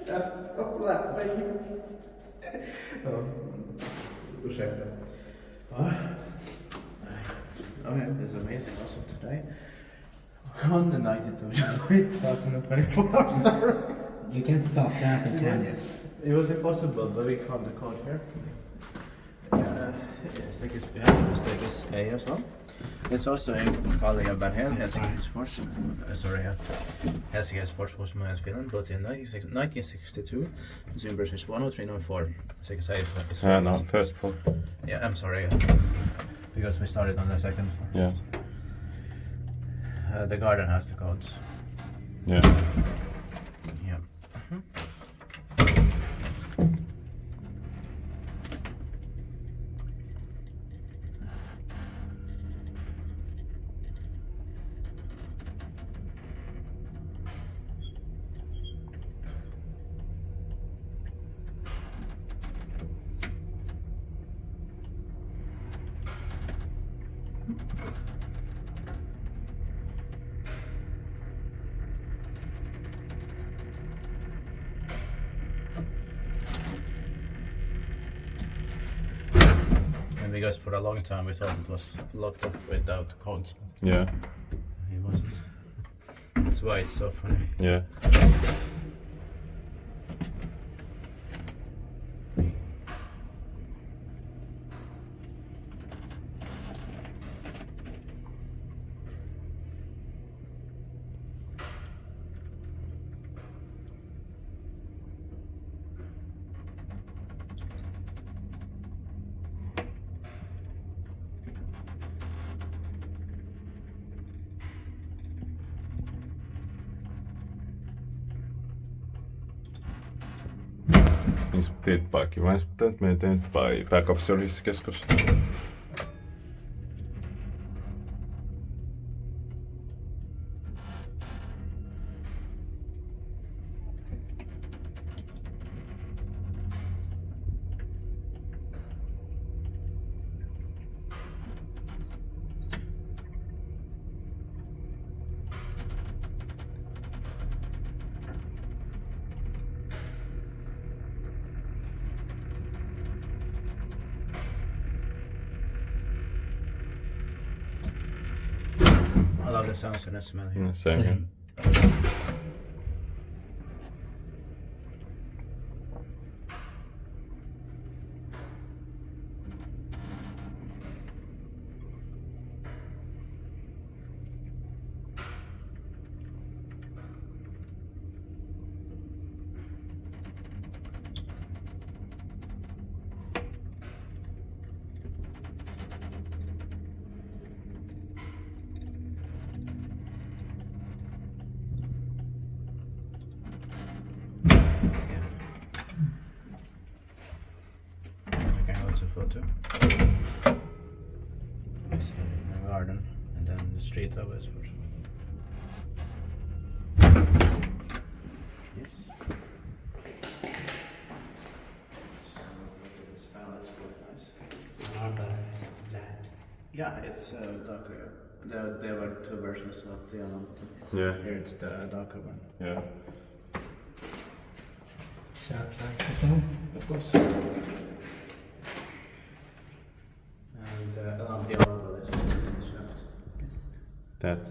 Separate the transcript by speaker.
Speaker 1: Stop laughing. Ursäkta. Okay, this is amazing also today. On the 92 July 2024, I'm sorry.
Speaker 2: You can't stop that, can you?
Speaker 1: It was impossible, but we found the code here. Stekis B, Stekis A as well. It's also in Kali and Bergen, Helsinki Sports. Helsinki Sports was modernized Finland, built in 1962. Zoom versus 10394. Stekis A is
Speaker 3: No, first floor.
Speaker 1: Yeah, I'm sorry. Because we started on the second floor.
Speaker 3: Yeah.
Speaker 1: The garden has the codes.
Speaker 3: Yeah.
Speaker 1: Yeah. And because for a long time we thought it was locked off without codes.
Speaker 3: Yeah.
Speaker 1: It wasn't. That's why it's so funny.
Speaker 3: Yeah. Niin sä teet paikki, vaan sä teet meidän pääkapselissa-keskus.
Speaker 1: I love the sounds and the smell here.
Speaker 3: Yeah, same here.
Speaker 1: Photo. It's in the garden and then the street of Westford. Yes. So this palette is quite nice. Yeah, it's darker. There were two versions of the other one.
Speaker 3: Yeah.
Speaker 1: Here it's the darker one.
Speaker 3: Yeah.
Speaker 2: Sharp like the song.
Speaker 1: Of course. And the other one is left.
Speaker 3: That's